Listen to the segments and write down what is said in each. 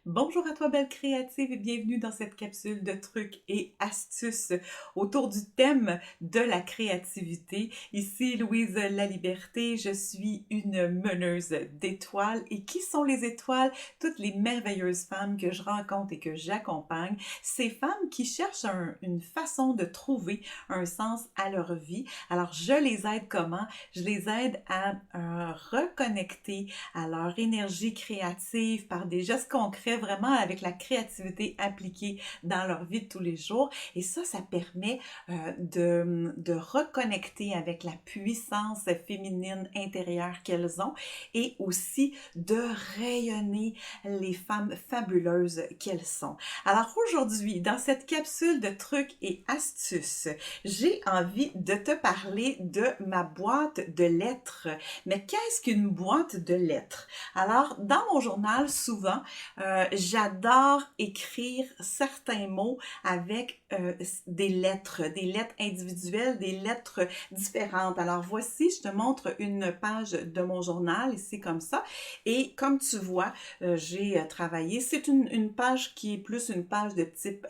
Bonjour à toi, belle créative, et bienvenue dans cette capsule de trucs et astuces autour du thème de la créativité. Ici Louise Laliberté, je suis une meneuse d'étoiles. Et qui sont les étoiles? Toutes les merveilleuses femmes que je rencontre et que j'accompagne. Ces femmes qui cherchent une façon de trouver un sens à leur vie. Alors, je les aide comment? Je les aide à reconnecter à leur énergie créative par des gestes concrets, vraiment avec la créativité appliquée dans leur vie de tous les jours. Et ça permet de reconnecter avec la puissance féminine intérieure qu'elles ont et aussi de rayonner les femmes fabuleuses qu'elles sont. Alors aujourd'hui, dans cette capsule de trucs et astuces, j'ai envie de te parler de ma boîte de lettres. Mais qu'est-ce qu'une boîte de lettres? Alors, dans mon journal, souvent, j'adore écrire certains mots avec des lettres individuelles, des lettres différentes. Alors, voici, je te montre une page de mon journal, ici comme ça. Et comme tu vois, j'ai travaillé. C'est une page qui est plus une page de type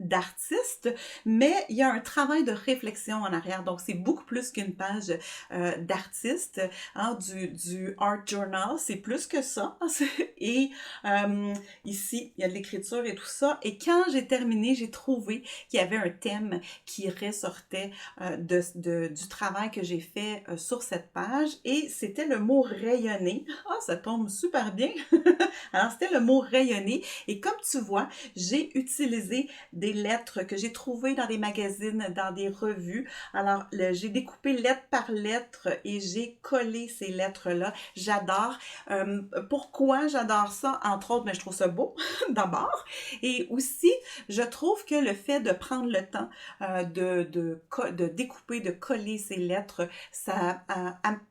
d'artiste, mais il y a un travail de réflexion en arrière. Donc, c'est beaucoup plus qu'une page d'artiste, hein, du art journal. C'est plus que ça. Et ici, il y a de l'écriture et tout ça. Et quand j'ai terminé, j'ai trouvé qu'il y avait un thème qui ressortait du travail que j'ai fait sur cette page. Et c'était le mot rayonner. Ah, ça tombe super bien! Alors, c'était le mot rayonner. Et comme tu vois, j'ai utilisé des lettres que j'ai trouvées dans des magazines, dans des revues. Alors, j'ai découpé lettre par lettre et j'ai collé ces lettres-là. J'adore. Pourquoi j'adore ça? Entre autres, mais je trouve ça beau, d'abord. Et aussi, je trouve que le fait de prendre le temps de découper, de coller ces lettres,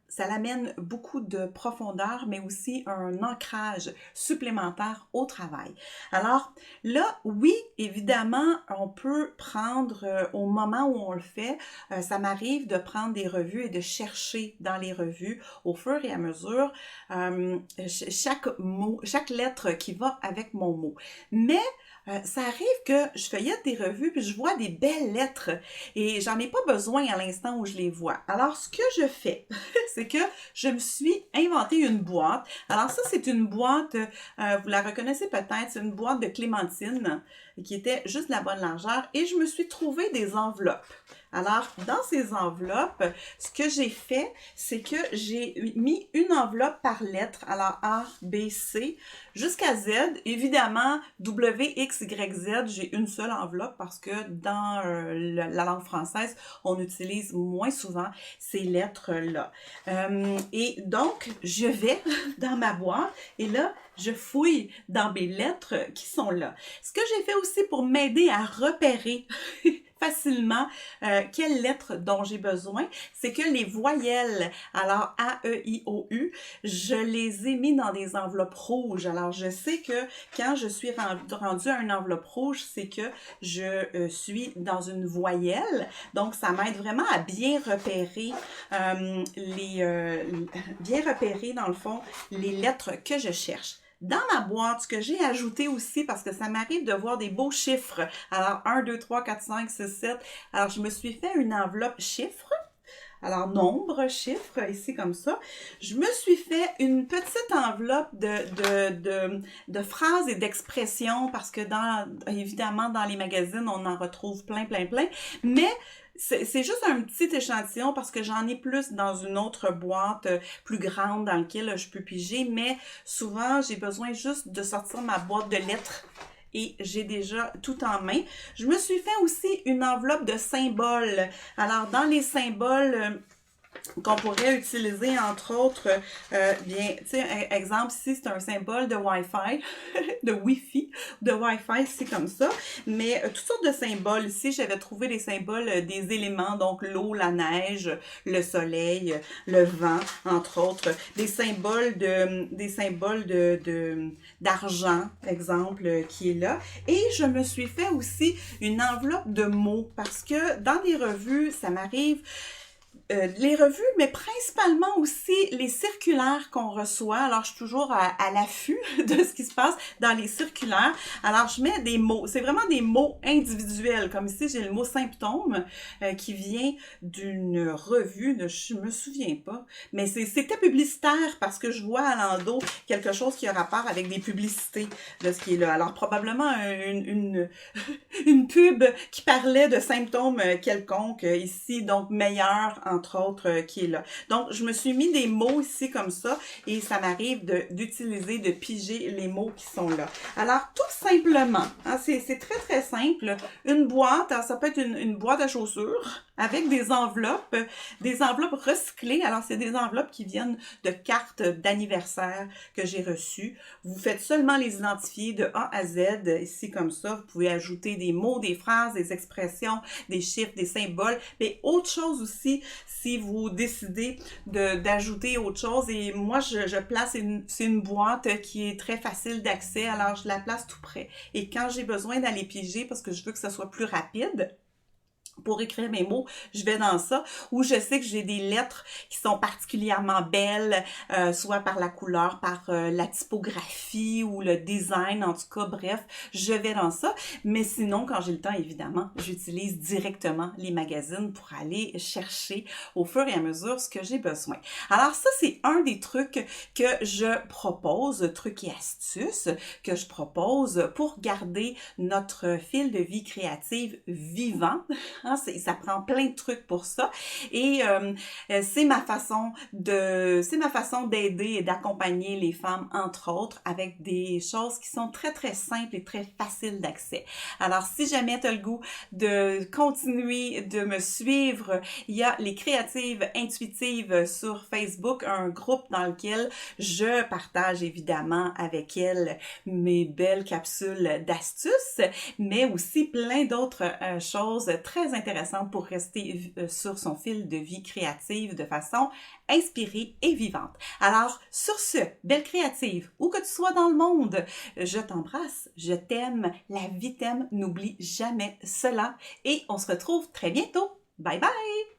ça l'amène beaucoup de profondeur, mais aussi un ancrage supplémentaire au travail. Alors là, oui, évidemment, on peut prendre au moment où on le fait, ça m'arrive de prendre des revues et de chercher dans les revues au fur et à mesure chaque mot, chaque lettre qui va avec mon mot. Mais ça arrive que je feuillette des revues puis je vois des belles lettres et j'en ai pas besoin à l'instant où je les vois. Alors, ce que je fais, c'est que je me suis inventé une boîte. Alors ça, c'est une boîte, vous la reconnaissez peut-être, c'est une boîte de clémentine qui était juste de la bonne largeur et je me suis trouvé des enveloppes. Alors, dans ces enveloppes, ce que j'ai fait, c'est que j'ai mis une enveloppe par lettre, alors A, B, C, jusqu'à Z. Évidemment, W, X, Y, Z, j'ai une seule enveloppe parce que dans la langue française, on utilise moins souvent ces lettres-là. Et donc, je vais dans ma boîte et là, je fouille dans mes lettres qui sont là. Ce que j'ai fait aussi pour m'aider à repérer facilement quelles lettres dont j'ai besoin, c'est que les voyelles, alors A, E, I, O, U, je les ai mis dans des enveloppes rouges. Alors, je sais que quand je suis rendue à une enveloppe rouge, c'est que je suis dans une voyelle. Donc, ça m'aide vraiment à bien repérer bien repérer, dans le fond, les lettres que je cherche. Dans ma boîte, ce que j'ai ajouté aussi, parce que ça m'arrive de voir des beaux chiffres, alors 1, 2, 3, 4, 5, 6, 7, alors je me suis fait une enveloppe chiffres, alors nombre, chiffres, ici comme ça. Je me suis fait une petite enveloppe de phrases et d'expressions, parce que évidemment, dans les magazines, on en retrouve plein, mais c'est juste un petit échantillon parce que j'en ai plus dans une autre boîte plus grande dans laquelle je peux piger, mais souvent, j'ai besoin juste de sortir ma boîte de lettres et j'ai déjà tout en main. Je me suis fait aussi une enveloppe de symboles. Alors, dans les symboles qu'on pourrait utiliser, entre autres, bien, tu sais, exemple, ici, c'est un symbole de Wi-Fi, de Wi-Fi, de Wi-Fi, c'est comme ça, mais toutes sortes de symboles. Ici, j'avais trouvé des symboles des éléments, donc l'eau, la neige, le soleil, le vent, entre autres, des symboles d'argent, exemple, qui est là. Et je me suis fait aussi une enveloppe de mots, parce que dans des revues, ça m'arrive Les revues, mais principalement aussi les circulaires qu'on reçoit. Alors, je suis toujours à l'affût de ce qui se passe dans les circulaires. Alors, je mets des mots. C'est vraiment des mots individuels. Comme ici, j'ai le mot symptôme qui vient d'une revue. Je me souviens pas. Mais c'était publicitaire parce que je vois à l'endos quelque chose qui a rapport avec des publicités de ce qui est là. Alors, probablement une pub qui parlait de symptômes quelconques ici, donc meilleur, entre autres, qui est là. Donc, je me suis mis des mots ici comme ça et ça m'arrive d'utiliser, de piger les mots qui sont là. Alors, tout simplement, hein, c'est très, très simple. Une boîte, alors, ça peut être une boîte à chaussures avec des enveloppes recyclées. Alors, c'est des enveloppes qui viennent de cartes d'anniversaire que j'ai reçues. Vous faites seulement les identifier de A à Z, ici comme ça. Vous pouvez ajouter des mots, des phrases, des expressions, des chiffres, des symboles. Mais autre chose aussi, si vous décidez d'ajouter autre chose. Et moi, je place c'est une boîte qui est très facile d'accès. Alors, je la place tout près. Et quand j'ai besoin d'aller piger, parce que je veux que ça soit plus rapide, pour écrire mes mots, je vais dans ça, où je sais que j'ai des lettres qui sont particulièrement belles, soit par la couleur, par la typographie ou le design, en tout cas, bref, je vais dans ça. Mais sinon, quand j'ai le temps, évidemment, j'utilise directement les magazines pour aller chercher au fur et à mesure ce que j'ai besoin. Alors ça, c'est un des trucs que je propose, trucs et astuces que je propose pour garder notre fil de vie créative vivant. Hein, ça prend plein de trucs pour ça et c'est ma façon d'aider et d'accompagner les femmes, entre autres, avec des choses qui sont très, très simples et très faciles d'accès. Alors, si jamais tu as le goût de continuer de me suivre, il y a les créatives intuitives sur Facebook, un groupe dans lequel je partage évidemment avec elles mes belles capsules d'astuces, mais aussi plein d'autres choses très intéressantes pour rester sur son fil de vie créative de façon inspirée et vivante. Alors, sur ce, belle créative, où que tu sois dans le monde, je t'embrasse, je t'aime, la vie t'aime, n'oublie jamais cela et on se retrouve très bientôt. Bye bye!